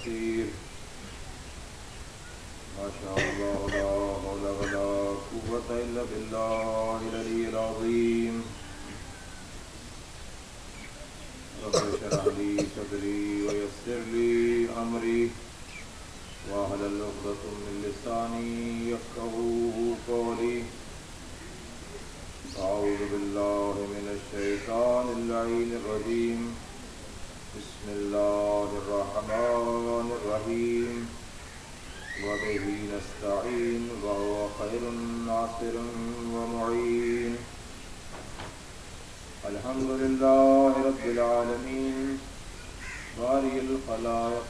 بصير ما شاء الله لا حول ولا قوة إلا بالله العلي العظيم رب اشرح لي صدري ويسر لي أمري واحلل عقدة من لساني يفقهوا قولي أعوذ بالله من الشيطان اللعين الرجيم بسم الله الرحمن الرحيم وبه نستعين وهو خير ناصر ومعين الحمد لله رب العالمين بارئ الخلائق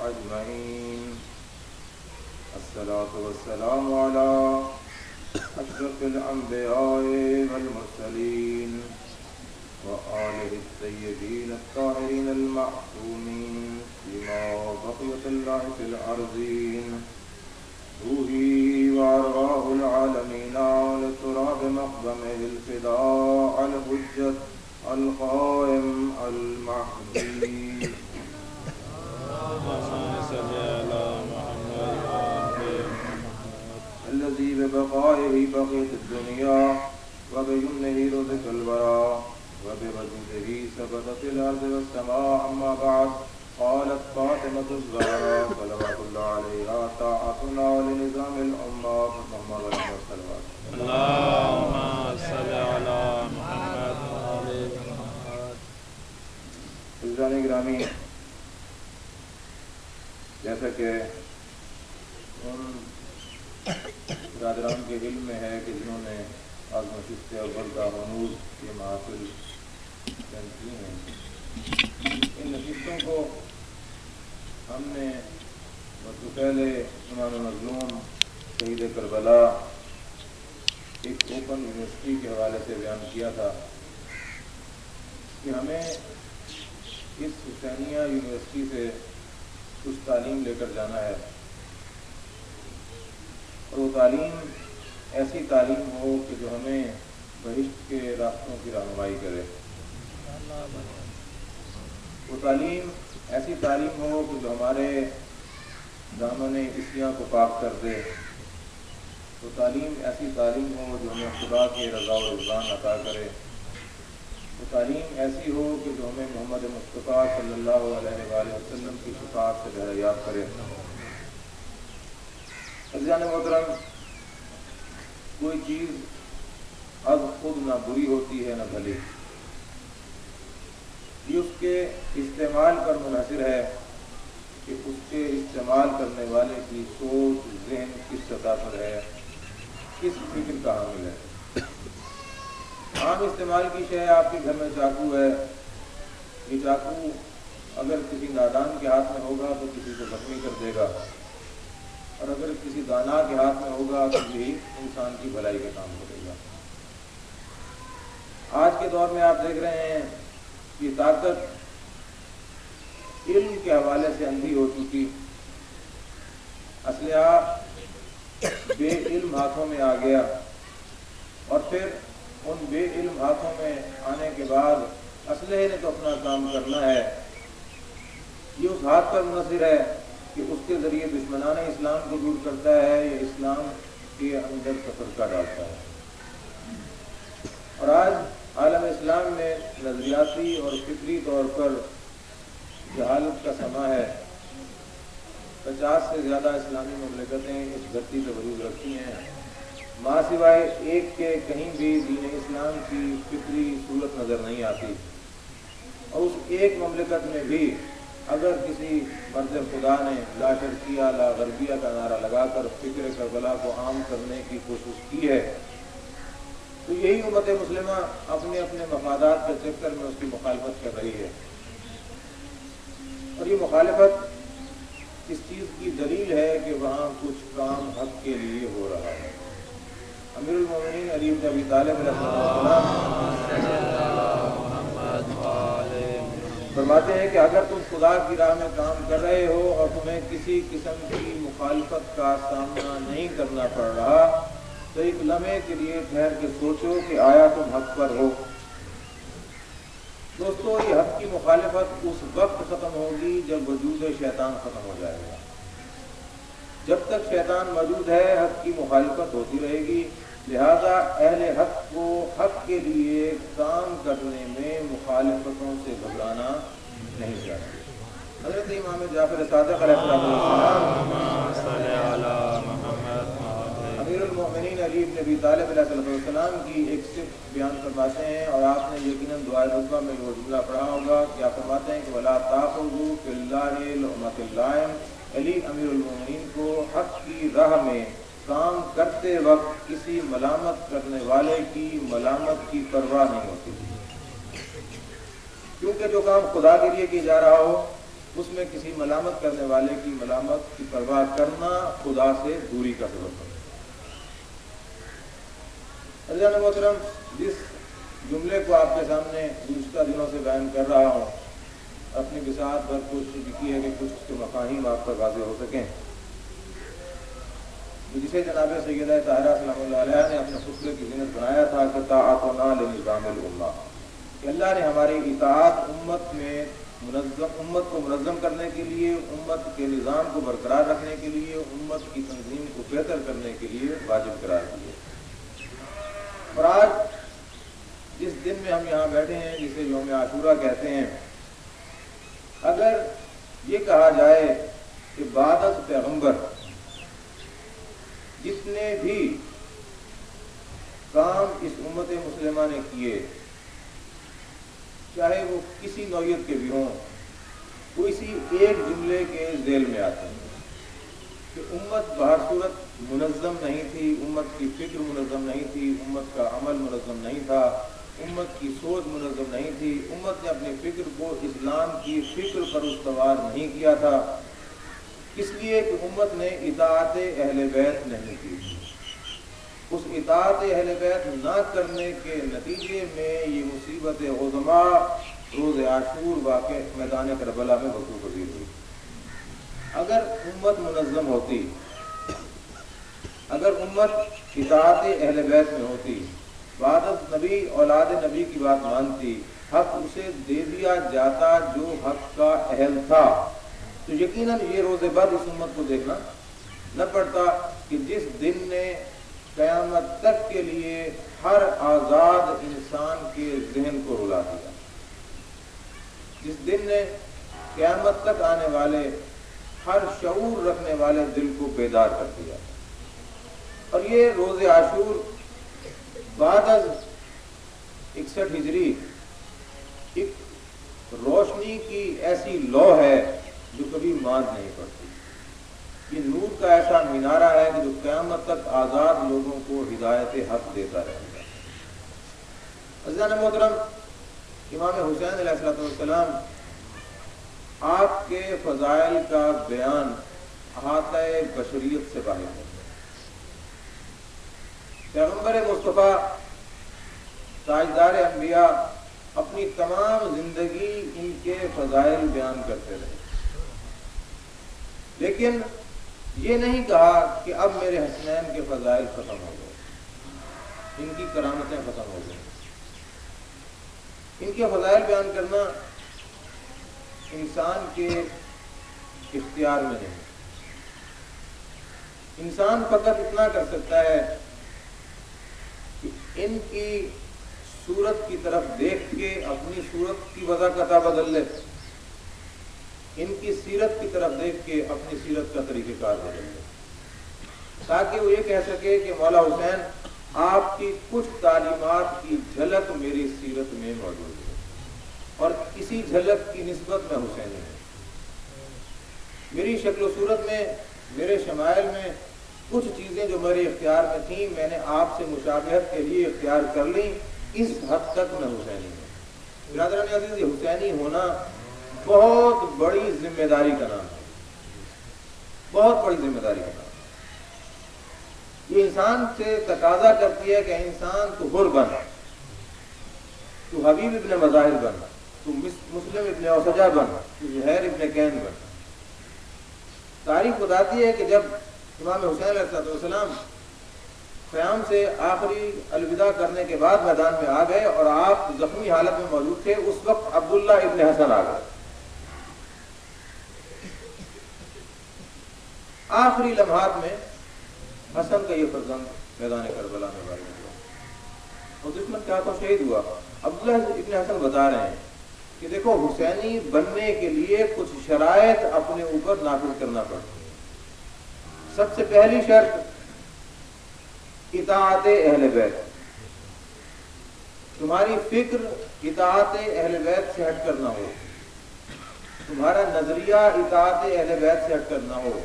أجمعين الصلاة والسلام على أشرف الأنبياء والمرسلين وآله الطيبين الطاهرين المعصومين فيما بقيت الله في الأرضين روحي وأرواح العالمين لتراب مقدمه الفداء الحجة القائم المهدي الذي ببقائه بقيت الدنيا وبيمنه رزق الورى وبوجوده ثبتت الأرض والسماء أما بعد قالت فاطمة الزهراء صلوات الله عليها طاعتنا لنظام الأمة محمد رسول الله اللهم صل على محمد وعلى محمد. عزیزان گرامی، جیسا کہ ان برادران کے علم میں ہے کہ جنہوں نے آج نشست اول داہنوز یہ محافل اٹینڈ کی ہیں، ان نشستوں کو ہم نے پہلے امام مظلوم شہید کربلا ایک اوپن یونیورسٹی کے حوالے سے بیان کیا تھا کہ ہمیں اس حسینیہ یونیورسٹی سے کچھ تعلیم لے کر جانا ہے، اور وہ تعلیم ایسی تعلیم ہو کہ جو ہمیں بہشت کے راستوں کی رہنمائی کرے، وہ تعلیم ایسی تعلیم ہو کہ جو ہمارے دامن عصیاں کو پاک کر دے، وہ تعلیم ایسی تعلیم ہو جو ہمیں خدا کی رضا و رضوان عطا کرے، وہ تعلیم ایسی ہو کہ جو ہمیں محمد مصطفیٰ صلی اللہ علیہ وآلہ وسلم کی شفاعت سے بہریاب کرے۔ عزیزان محترم، کوئی چیز از خود نہ بری ہوتی ہے نہ بھلی، یہ اس کے استعمال پر منحصر ہے کہ اس کے استعمال کرنے والے کی سوچ ذہن کس سطح پر ہے، کس فکر کا حامل ہے۔ عام استعمال کی شے، آپ کے گھر میں چاقو ہے، یہ چاقو اگر کسی نادان کے ہاتھ میں ہوگا تو کسی کو زخمی کر دے گا، اور اگر کسی دانا کے ہاتھ میں ہوگا تو یہی انسان کی بھلائی کا کام کرے گا۔ آج کے دور میں آپ دیکھ رہے ہیں یہ طاقت علم کے حوالے سے اندھی ہو چکی، اسلحہ بے علم ہاتھوں میں آ گیا، اور پھر ان بے علم ہاتھوں میں آنے کے بعد اسلحے نے تو اپنا کام کرنا ہے، یہ اس ہاتھ پر منحصر ہے کہ اس کے ذریعے دشمنان اسلام کو دور کرتا ہے یا اسلام کے اندر تفرقہ ڈالتا ہے۔ اور آج عالم اسلام میں نظریاتی اور فکری طور پر جہالت کا سما ہے۔ 50 سے زیادہ اسلامی مملکتیں اس دھرتی پر وجود رکھتی ہیں، ماں سوائے ایک کے کہیں بھی دین اسلام کی فکری صورت نظر نہیں آتی، اور اس ایک مملکت میں بھی اگر کسی مرد خدا نے لا شرقیہ لا غربیہ کا نعرہ لگا کر فکر کربلا کو عام کرنے کی کوشش کی ہے تو یہی امت مسلمہ اپنے اپنے مفادات کے چکر میں اس کی مخالفت کر رہی ہے، اور یہ مخالفت اس چیز کی دلیل ہے کہ وہاں کچھ کام حق کے لیے ہو رہا ہے۔ امیر المومنین علی بن ابی طالب علیہ السلام فرماتے ہیں کہ اگر تم خدا کی راہ میں کام کر رہے ہو اور تمہیں کسی قسم کی مخالفت کا سامنا نہیں کرنا پڑ رہا تو ایک لمحے کے لیے ٹھہر کے سوچو کہ آیا تم حق پر ہو۔ دوستو یہ حق کی مخالفت اس وقت ختم ہوگی جب وجود شیطان ختم ہو جائے گا. جب تک شیطان موجود ہے حق کی مخالفت ہوتی رہے گی. لہذا اہل حق کو حق کے لیے کام کرنے میں مخالفتوں سے گھبرانا نہیں چاہیے. حضرت امام جعفر صادق علیہ السلام امیر المؤمنین علی بن ابی طالب علیہ السلام کی ایک صفت بیان فرماتے ہیں، اور آپ نے یقیناً دعائے رضوہ میں وہ جملہ پڑھا ہوگا. کیا فرماتے ہیں کہ وَلَا تَأْخُذُوا فِي اللَّهِ لُؤْمَةَ اللَّائِمِ. علی امیر المؤمنین کو حق کی راہ میں کام کرتے وقت کسی ملامت کرنے والے کی ملامت کی پرواہ نہیں ہوتی، کیونکہ جو کام خدا کے لیے کیا جا رہا ہو اس میں کسی ملامت کرنے والے کی ملامت کی پرواہ کرنا خدا سے دوری کا سبب ہے. عزیزان محترم، جس جملے کو آپ کے سامنے گزشتہ دنوں سے بیان کر رہا ہوں، اپنی بساط پر کوشش کی ہے کہ کچھ اس کے مفاہیم آپ پر واضح ہو سکیں، جسے جناب سیدہ طاہرہ سلام اللہ علیہ نے اپنے خطبے کی زینت بنایا تھا کہ طاعتنا لنظام الامہ، کہ اللہ نے ہماری اطاعت امت کو منظم کرنے کے لیے، امت کے نظام کو برقرار رکھنے کے لیے، امت کی تنظیم کو بہتر کرنے کے لیے واجب قرار دی ہے. اور آج جس دن میں ہم یہاں بیٹھے ہیں، جسے یوم عاشورہ کہتے ہیں، اگر یہ کہا جائے کہ بعد از پیغمبر جتنے بھی کام اس امت مسلمہ نے کیے، چاہے وہ کسی نوعیت کے بھی ہوں، وہ اسی ایک جملے کے ذیل میں آتے ہیں کہ امت بہر صورت منظم نہیں تھی، امت کی فکر منظم نہیں تھی، امت کا عمل منظم نہیں تھا، امت کی سوچ منظم نہیں تھی، امت نے اپنی فکر کو اسلام کی فکر پر استوار نہیں کیا تھا، اس لیے کہ امت نے اطاعت اہل بیت نہیں کی. اس اطاعت اہل بیت نہ کرنے کے نتیجے میں یہ مصیبت عظما روز عاشور واقع میدان کربلا میں وقوع پذیر ہوئی. اگر امت منظم ہوتی، اگر امت اطاعت اہل بیت میں ہوتی، بعد از نبی اولاد نبی کی بات مانتی، حق اسے دے دیا جاتا جو حق کا اہل تھا، تو یقیناً یہ روز بعد اس امت کو دیکھنا نہ پڑتا کہ جس دن نے قیامت تک کے لیے ہر آزاد انسان کے ذہن کو رلا دیا، جس دن نے قیامت تک آنے والے ہر شعور رکھنے والے دل کو بیدار کر دیا. اور یہ روز عاشور بعد از 61 ہجری ایک روشنی کی ایسی لو ہے جو کبھی ماند نہیں پڑتی. یہ نور کا ایسا مینارہ ہے کہ جو قیامت تک آزاد لوگوں کو ہدایت حق دیتا رہے گا. عزیزان محترم، امام حسین علیہ السلام آپ کے فضائل کا بیان احاطہ بشریت سے باہر ہے. پیغمبر مصطفیٰ تاجدار انبیاء اپنی تمام زندگی ان کے فضائل بیان کرتے رہے، لیکن یہ نہیں کہا کہ اب میرے حسنین کے فضائل ختم ہو گئے، ان کی کرامتیں ختم ہو گئیں. ان کے فضائل بیان کرنا انسان کے اختیار میں نہیں. انسان فقط اتنا کر سکتا ہے کہ ان کی صورت کی طرف دیکھ کے اپنی صورت کی وضع قطع بدل لے، ان کی سیرت کی طرف دیکھ کے اپنی سیرت کا طریقہ کار بدل لے، تاکہ وہ یہ کہہ سکے کہ مولا حسین آپ کی کچھ تعلیمات کی جھلک میری سیرت میں موجود ہے، اور اسی جھلک کی نسبت میں حسین ہے. میری شکل و صورت میں، میرے شمائل میں کچھ چیزیں جو میرے اختیار میں تھیں، میں نے آپ سے مشابہت کے لیے اختیار کر لیں، اس حد تک میں حسینی ہوں. برادران عزیز، یہ حسینی ہونا بہت بڑی ذمہ داری کا نام ہے، بہت بڑی ذمہ داری کا نام. یہ انسان سے تقاضا کرتی ہے کہ انسان تو حر بن، تو حبیب ابن مظاہر بن، تو مسلم ابن اوسجہ بن، تو زہیر ابن کین بن. تاریخ بتاتی ہے کہ جب امام حسین علیہ السلام قیام سے آخری الوداع کرنے کے بعد میدان میں آ گئے اور آپ زخمی حالت میں موجود تھے. اس وقت عبداللہ ابن حسن آ گئے. آخری لمحات میں حسن کا یہ فرزند میدان کربلا میں وارد ہوا اور دشمن کے ہاتھوں شہید ہوا. عبداللہ ابن حسن بتا رہے ہیں کہ دیکھو حسینی بننے کے لیے کچھ شرائط اپنے اوپر نافذ کرنا پڑتا. سب سے پہلی شرط اطاعت اہل بیت. تمہاری فکر اطاعت اہل بیت سے ہٹ کر نہ ہو, تمہارا نظریہ اطاعت اہل بیت سے ہٹ کر نہ ہو,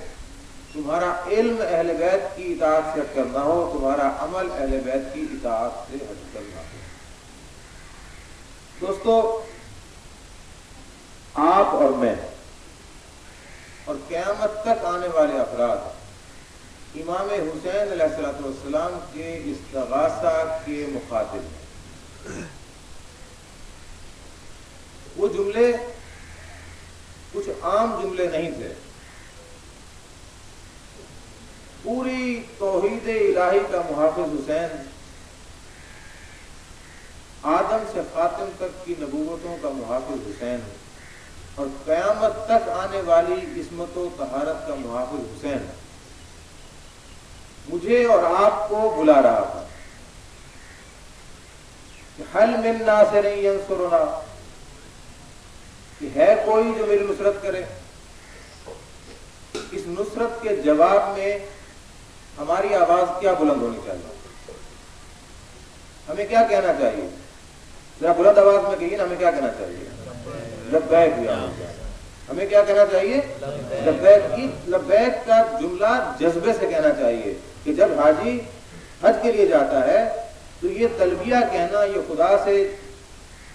تمہارا علم اہل بیت کی اطاعت سے ہٹ کر نہ ہو, تمہارا عمل اہل بیت کی اطاعت سے ہٹ کر نہ ہو. دوستو, آپ اور میں اور قیامت تک آنے والے افراد امام حسین علیہ السلام کے استغاثہ کے مخاطب ہیں. وہ جملے کچھ عام جملے نہیں تھے. پوری توحید الہی کا محافظ حسین, آدم سے خاتم تک کی نبوتوں کا محافظ حسین اور قیامت تک آنے والی عصمت و طہارت کا محافظ حسین مجھے اور آپ کو بلا رہا تھا کہ حل من ناصر ینصرنا, کہ ہے کوئی جو میری نصرت کرے. اس نصرت کے جواب میں ہماری آواز کیا بلند ہونی چاہیے؟ ہمیں کیا کہنا چاہیے؟ ذرا بلند آواز میں کہیے نا, ہمیں کیا کہنا چاہیے؟ لبیک یا اللہ. ہمیں کیا کہنا چاہیے؟ لبیک. کی لبیک کا جملہ جذبے سے کہنا چاہیے کہ جب حاجی حج کے لیے جاتا ہے تو یہ تلبیہ کہنا, یہ خدا سے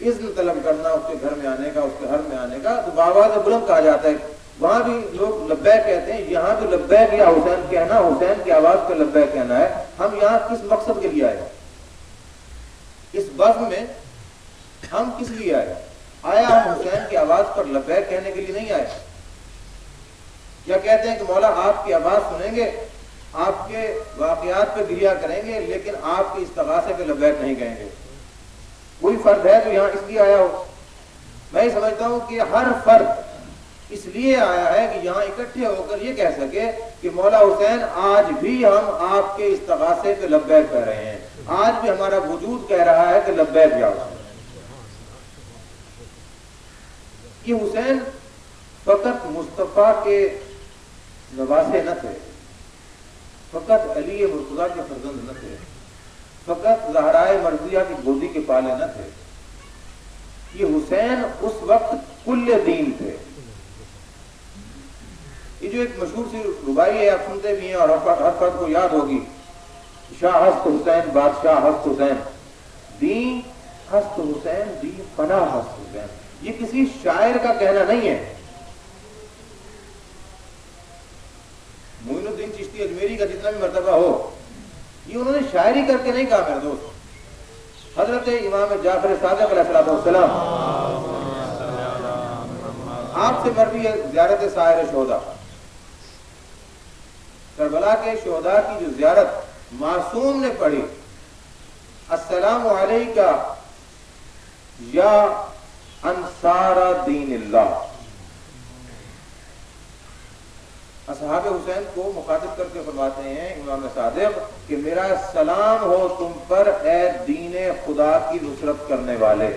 اذن طلب کرنا اس کے گھر میں آنے کا, اس کے حرم میں آنے کا, تو بآواز بلند کہا جاتا ہے. وہاں بھی لوگ لبیک کہتے ہیں, یہاں بھی لبیک یا حسین کہنا, حسین کی آواز پہ لبیک کہنا ہے. ہم یہاں کس مقصد کے لیے آئے؟ اس بزم میں ہم کس لیے آئے؟ آیا ہم حسین کی آواز پر لبیک کہنے کے لیے نہیں آئے. کیا کہتے ہیں کہ مولا آپ کی آواز سنیں گے, آپ کے واقعات پہ گریہ کریں گے, لیکن آپ کے استغاثے پہ لبیک نہیں کہیں گے. کوئی فرد ہے جو یہاں اس لیے آیا ہو؟ میں یہ سمجھتا ہوں کہ ہر فرد اس لیے آیا ہے کہ یہاں اکٹھے ہو کر یہ کہہ سکے کہ مولا حسین آج بھی ہم آپ کے استغاثے پہ لبیک کہہ رہے ہیں, آج بھی ہمارا وجود کہہ رہا ہے کہ لبیک یا حسین. یہ حسین فقط مصطفیٰ کے نواسے نہ تھے, فقط علی مرتضیٰ کے فرزند نہ تھے, فقط زہرائے مرضیہ کی گودی کے پالے نہ تھے. یہ حسین اس وقت کل دین تھے. یہ جو ایک مشہور سی ربائی ہے, آپ سنتے بھی ہیں اور ہر فرد کو یاد ہوگی, شاہ ہست حسین بادشاہ ہست حسین, دین ہست حسین دین پناہ ہست حسین. یہ کسی شاعر کا کہنا نہیں ہے. معین الدین چشتی اجمیری کا جتنا بھی مرتبہ ہو, یہ انہوں نے شاعری کر کے نہیں کہا میرے دوست. حضرت امام جعفر صادق علیہ السلام آپ سے مروی ہے زیارت سائر شہداء, کربلا کے شہداء کی جو زیارت معصوم نے پڑھی, السلام علیکہ یا انصار دین اللہ. اصحاب حسین کو مخاطب کر کے فرماتے ہیں امام صادق کہ میرا سلام ہو تم پر اے دین خدا کی نصرت کرنے والے.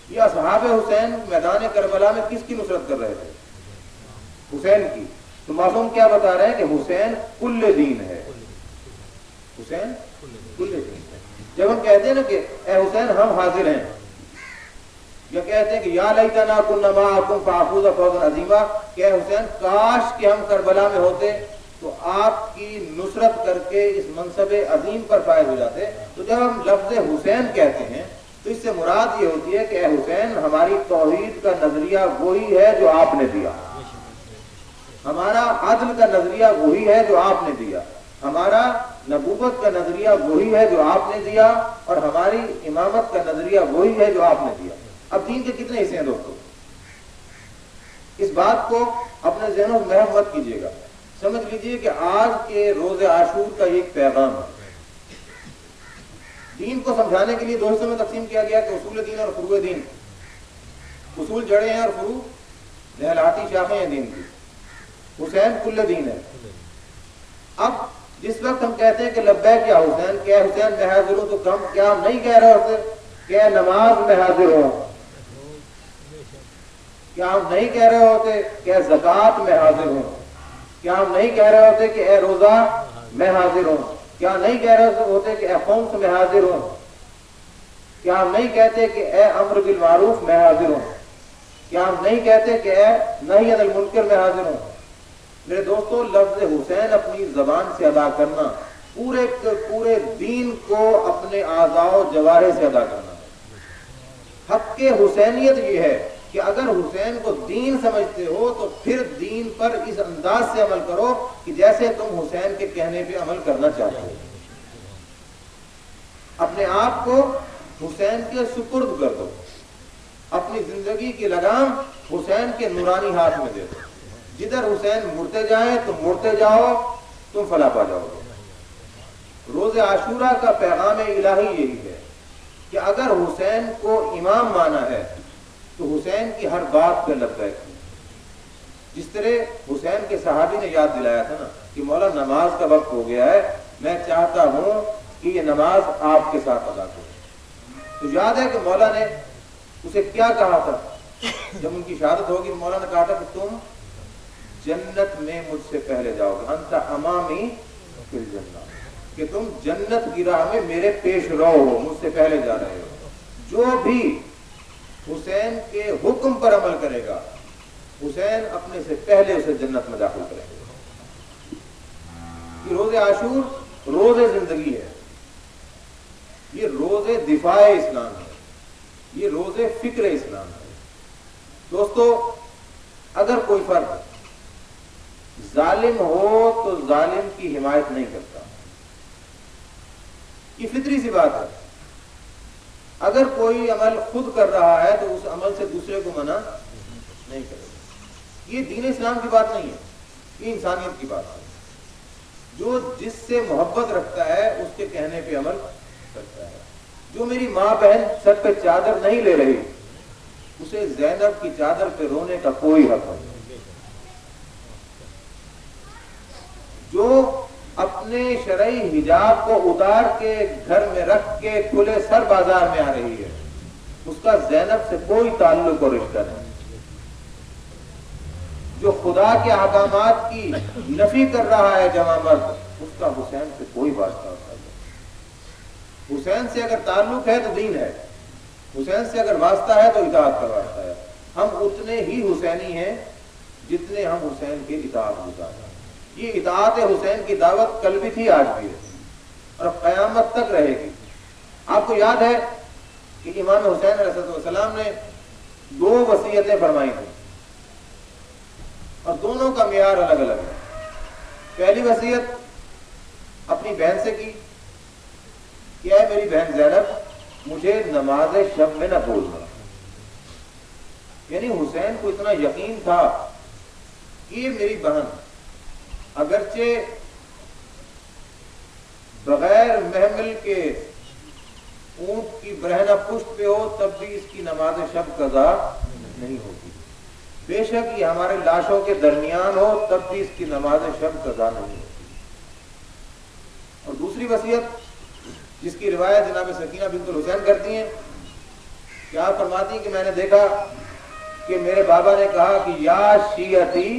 یہ اصحاب حسین میدان کربلا میں کس کی نصرت کر رہے تھے؟ حسین کی. تو معصوم کیا بتا رہے ہیں کہ حسین کل دین ہے, حسین کل دین ہے. جب ہم کہتے ہیں نا کہ اے حسین ہم حاضر ہیں, یا کہتے ہیں کہ یا لیتنا کنا معکم فافوز فوزا عظیما, کہ اے حسین کاش کہ ہم کربلا میں ہوتے تو آپ کی نصرت کر کے اس منصب عظیم پر فائز ہو جاتے. تو جب ہم لفظ حسین کہتے ہیں تو اس سے مراد یہ ہوتی ہے کہ اے حسین ہماری توحید کا نظریہ وہی ہے جو آپ نے دیا, ہمارا عدل کا نظریہ وہی ہے جو آپ نے دیا, ہمارا نبوت کا نظریہ وہی ہے جو آپ نے دیا, اور ہماری امامت کا نظریہ وہی ہے جو آپ نے دیا. اب دین کے کتنے حصے ہیں دوستو؟ اس بات کو اپنے ذہنوں میں محو مت کیجیے گا. سمجھ لیجیے کہ آج کے روز عاشور کا ایک پیغام ہے. دین کو سمجھانے کے لیے دو حصوں میں تقسیم کیا گیا کہ اصول دین اور فروع دین. اصول جڑیں ہیں اور فروع لہلاتی شاخیں ہیں دین کی. حسین کل دین ہے. اب جس وقت ہم کہتے ہیں کہ لبیک یا حسین، کیا حسین میں حاضر ہوں، تو کیا ہم نہیں کہہ رہے ہوتے کہ نماز میں حاضر ہوں؟ کیا ہم نہیں کہہ رہے ہوتے کہ زکوٰۃ میں حاضر ہوں؟ کیا ہم نہیں کہہ رہے ہوتے کہ اے روزہ میں حاضر ہوں؟ کیا نہیں کہہ رہے ہوتے کہ اے خمس میں حاضر ہوں؟ کیا ہم نہیں کہتے کہ اے امر بالمعروف میں حاضر ہوں؟ کیا ہم نہیں کہتے کہ اے نہی عن المنکر میں حاضر ہوں؟ میرے دوستو، لفظ حسین اپنی زبان سے ادا کرنا پورے دین کو اپنے اعضاء و جوارح سے ادا کرنا ہے. حق حسینیت یہ ہے کہ اگر حسین کو دین سمجھتے ہو تو پھر دین پر اس انداز سے عمل کرو کہ جیسے تم حسین کے کہنے پہ عمل کرنا چاہتے ہو. اپنے آپ کو حسین کے سپرد کر دو. اپنی زندگی کی لگام حسین کے نورانی ہاتھ میں دے دو. جدھر حسین مڑتے جائیں تم مڑتے جاؤ، تم فلاح پا جاؤ گے. روز عاشورہ کا پیغام الہی یہی ہے کہ اگر حسین کو امام مانا ہے تو حسین کی ہر بات پہ لبیک. جس طرح حسین کے صحابی نے یاد دلایا تھا نا کہ مولا نماز کا وقت ہو گیا ہے، میں چاہتا ہوں کہ یہ نماز آپ کے ساتھ ادا کروں. تو یاد ہے کہ مولا نے اسے کیا کہا تھا جب ان کی شہادت ہوگی؟ مولا نے کہا تھا کہ تم جنت میں مجھ سے پہلے جاؤ گے، انت امامی فی الجنہ، کہ تم جنت کی راہ میں میرے پیش رو ہو، مجھ سے پہلے جا رہے ہو. جو بھی حسین کے حکم پر عمل کرے گا حسین اپنے سے پہلے اسے جنت میں داخل کرے گا. یہ روز عاشور روز زندگی ہے، یہ روز دفاع اسلام ہے، یہ روز فکر اسلام ہے. دوستو، اگر کوئی فرد ظالم ہو تو ظالم کی حمایت نہیں کرتا، یہ فطری سی بات ہے. اگر کوئی عمل خود کر رہا ہے تو اس عمل سے دوسرے کو منع نہیں کرے. یہ دین اسلام کی بات نہیں ہے، یہ انسانیت کی بات ہے. جو جس سے محبت رکھتا ہے اس کے کہنے پہ عمل کرتا ہے. جو میری ماں بہن سر پہ چادر نہیں لے رہی اسے زینب کی چادر پہ رونے کا کوئی حق نہیں. جو اپنے شرعی حجاب کو اتار کے گھر میں رکھ کے کھلے سر بازار میں آ رہی ہے اس کا زینب سے کوئی تعلق اور رشتہ نہیں. جو خدا کے احکامات کی نفی کر رہا ہے جوان مرد اس کا حسین سے کوئی واسطہ ہوتا ہے. حسین سے اگر تعلق ہے تو دین ہے، حسین سے اگر واسطہ ہے تو اطاعت کا واسطہ ہے. ہم اتنے ہی حسینی ہیں جتنے ہم حسین کے اطاعت گزار ہیں. یہ اطاعت حسین کی دعوت کل بھی تھی، آج بھی ہے اور اب قیامت تک رہے گی. آپ کو یاد ہے کہ امام حسین علیہ السلام نے 2 وصیتیں فرمائی تھیں اور دونوں کا معیار الگ الگ ہے. پہلی وصیت اپنی بہن سے کی کہ اے میری بہن زینب مجھے نماز شب میں نہ بھولنا. یعنی حسین کو اتنا یقین تھا کہ یہ میری بہن اگرچہ بغیر محمل کے اونٹ کی برہنہ پشت پہ ہو تب بھی اس کی نماز شب قضا نہیں ہوگی. بے شک یہ ہمارے لاشوں کے درمیان ہو تب بھی اس کی نماز شب قضا نہیں ہوگی. اور دوسری وصیت جس کی روایت جناب سکینہ بنت الحسین کرتی ہیں کہ آپ فرماتی ہیں کہ میں نے دیکھا کہ میرے بابا نے کہا کہ یا شیعتی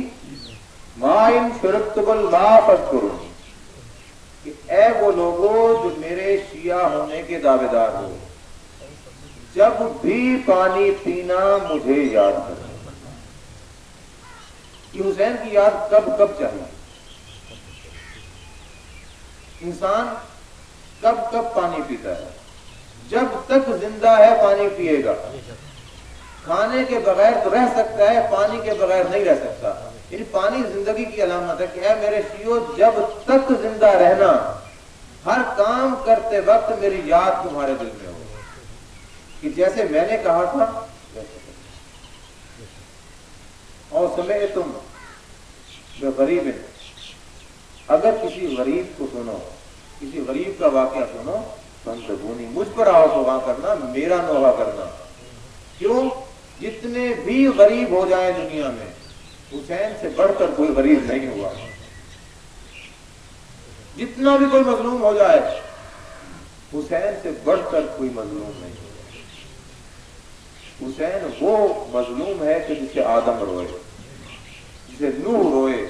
ما ان شربتم الماء فاذکرونی، کہ اے وہ لوگوں جو میرے شیعہ ہونے کے دعوے دار ہو جب بھی پانی پینا مجھے یاد کرو. کہ حسین کی یاد کب کب چاہیے. انسان کب کب پانی پیتا ہے؟ جب تک زندہ ہے پانی پیے گا. کھانے کے بغیر تو رہ سکتا ہے، پانی کے بغیر نہیں رہ سکتا. یعنی پانی زندگی کی علامت ہے کہ اے میرے شیعو جب تک زندہ رہنا ہر کام کرتے وقت میری یاد تمہارے دل میں ہو کہ جیسے میں نے کہا تھا اور سمعتم بغریب، اگر کسی غریب کو سنو، کسی غریب کا واقعہ سنو فانتظرونی، مجھ پر آؤ دعا کرنا، میرا نوحہ کرنا. کیوں؟ جتنے بھی غریب ہو جائیں دنیا میں، حسین سے بڑھ کر کوئی غریب نہیں ہوا. جتنا بھی کوئی مظلوم ہو جائے، حسین سے بڑھ کر کوئی مظلوم نہیں ہوا. حسین وہ مظلوم ہے کہ جسے آدم روئے، جسے نوح روئے،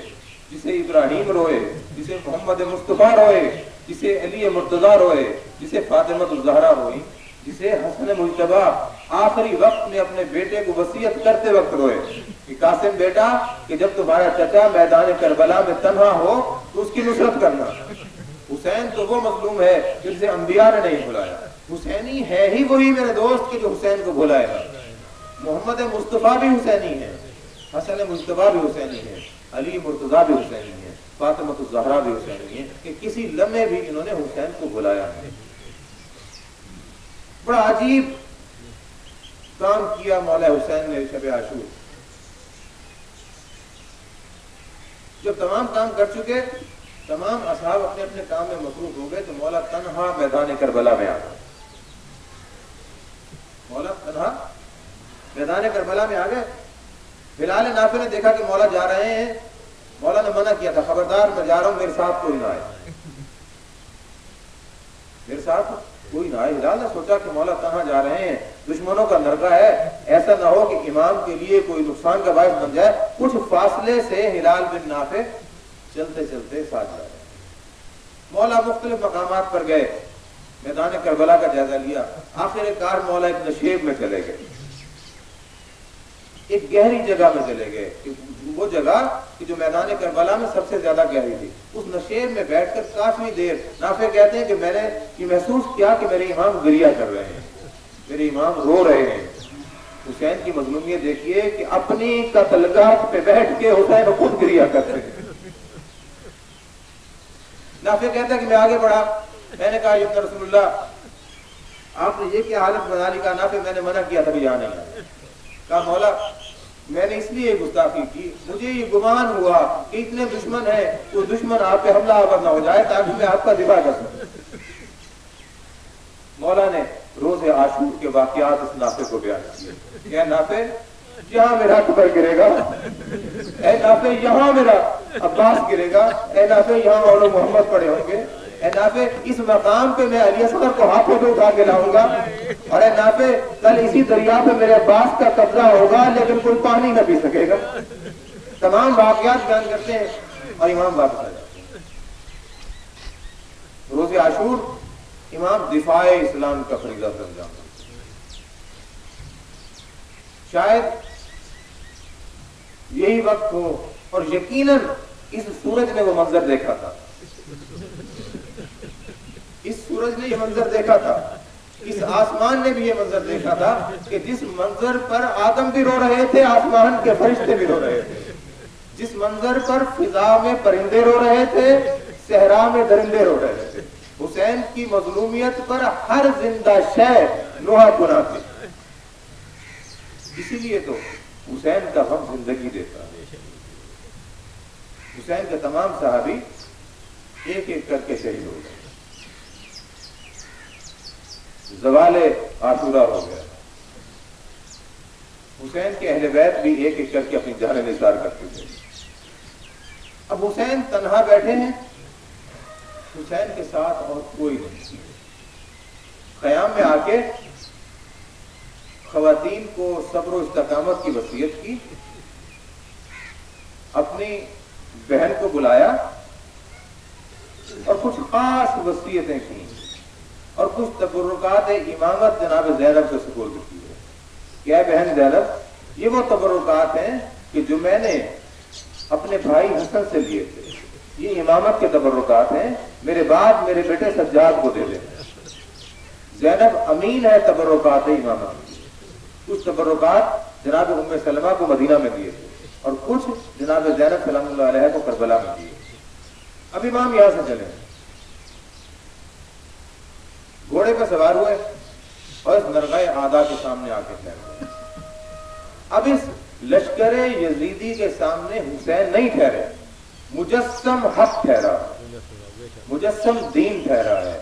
جسے ابراہیم روئے، جسے محمد مصطفیٰ روئے، جسے علی مرتضیٰ روئے، جسے فاطمہ الزہرا روئی، جسے حسن مجتبیٰ آخری وقت میں اپنے بیٹے کو وصیت کرتے وقت روئے کہ قاسم بیٹا، کہ جب تمہارا چچا میدان کربلا میں تنہا ہو تو اس کی نصرت کرنا. حسین تو وہ مظلوم ہے جسے انبیاء نے نہیں بلایا. حسینی ہے ہی وہی میرے دوست کہ جو حسین کو بلائے گا. محمد مصطفیٰ بھی حسینی ہے، حسن مجتبیٰ بھی حسینی ہے، علی مرتضیٰ بھی حسینی ہے، فاطمہ الزہرا بھی حسینی ہے، کہ کسی لمحے بھی انہوں نے حسین کو بلایا ہے. بڑا عجیب کام کیا مولا حسین نے شب عاشور. جب تمام کام کر چکے، تمام اصحاب اپنے اپنے کام میں مصروف ہو گئے، تو مولا تنہا میدان کربلا میں آ گئے. مولا تنہا میدان کربلا میں آ گئے. بلال نافع نے دیکھا کہ مولا جا رہے ہیں. مولا نے منع کیا تھا، خبردار میں جا رہا ہوں، میرے ساتھ کوئی نہ آئے، میرے ساتھ کوئی نہ آئے. بلال نے سوچا کہ مولا کہاں جا رہے ہیں، دشمنوں کا لڑکا ہے، ایسا نہ ہو کہ امام کے لیے کوئی نقصان کا باعث بن جائے. کچھ فاصلے سے ہلال بن نافع چلتے چلتے ساتھ جا رہے ہیں. مولا مختلف مقامات پر گئے، میدان کربلا کا جائزہ لیا. آخر کار مولا ایک نشیب میں چلے گئے، ایک گہری جگہ میں چلے گئے، وہ جگہ کہ جو میدان کربلا میں سب سے زیادہ گہری تھی. اس نشیب میں بیٹھ کر کافی دیر، نافع کہتے ہیں کہ میں نے یہ محسوس کیا کہ میرے امام گریہ کر رہے ہیں، میرے امام رو رہے ہیں. حسین کی مظلومیت دیکھیے کہ اپنی قتلگاہ پہ بیٹھ کے حسین خود گریہ کرتے ہیں. نافع کہتا ہے کہ میں آگے بڑھا، میں نے کہا یا رسول اللہ آپ نے یہ کیا حالت بنا لی؟ کہا نافع میں نے منع کیا تھا کہ یہاں نہیں آئے. کہا مولا میں نے اس لیے گستاخی کی، مجھے یہ گمان ہوا کہ اتنے دشمن ہیں، وہ دشمن آپ پہ حملہ آور نہ ہو جائے تاکہ میں آپ کا دفاع کر سکوں. مولا نے روز عاشور کے واقعات اس نافع کو بیان کیے. کہ نافع یہاں میرا اکبر گرے گا، اے نافع یہاں میرا عباس گرے گا، اے نافع یہاں اور محمد پڑے ہوں گے، اے نافع اس مقام پہ میں علی اصغر کو ہاتھوں پہ اٹھا کے لاؤں گا، اور اے نافع کل اسی دریا پہ میرے عباس کا قبضہ ہوگا لیکن کوئی پانی نہ پی سکے گا. تمام واقعات بیان کرتے ہیں اور امام واپس آ جاتے ہیں. روز عاشور امام دفاع اسلام کا فریضہ سمجھا. شاید یہی وقت ہو، اور یقیناً اس سورج نے وہ منظر دیکھا تھا، اس سورج نے یہ منظر دیکھا تھا، اس آسمان نے بھی یہ منظر دیکھا تھا کہ جس منظر پر آدم بھی رو رہے تھے، آسمان کے فرشتے بھی رو رہے تھے. جس منظر پر فضا میں پرندے رو رہے تھے، صحرا میں درندے رو رہے تھے. حسین کی مظلومیت پر ہر زندہ شے نوحہ گناہ تھی. اسی لیے تو حسین کا غم زندگی دیتا ہے. حسین کے تمام صحابی ایک ایک کر کے شہید ہو گئے. زوال عاشورہ ہو گیا. حسین کے اہل بیت بھی ایک ایک کر کے اپنی جانیں نثار کرتے تھے. اب حسین تنہا بیٹھے ہیں، حسین کے ساتھ اور کوئی نہیں. قیام میں آ کے خواتین کو صبر و استقامت کی وصیت کی، اپنی بہن کو بلایا اور کچھ خاص وصیتیں کی اور کچھ تبرکات امامت جناب زینب سے سپرد کی ہے. کیا بہن زینب، یہ وہ تبرکات ہیں کہ جو میں نے اپنے بھائی حسن سے لیے تھے، یہ امامت کے تبرکات ہیں، میرے بعد میرے بیٹے سجاد کو دے دیں. زینب امین ہے تبرکات امامت کی. کچھ تبرکات جناب ام سلمہ کو مدینہ میں دیے تھے اور کچھ جناب زینب سلام اللہ علیہ کو کربلا میں دیے. اب امام یہاں سے چلے، گھوڑے پہ سوار ہوئے اور اس مرغہ اعداء کے سامنے آ کے ٹھہرے. اب اس لشکر یزیدی کے سامنے حسین نہیں ٹھہرے، مجسم حق ٹھہرا، مجسم دین ٹھہرا ہے،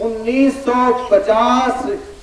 1950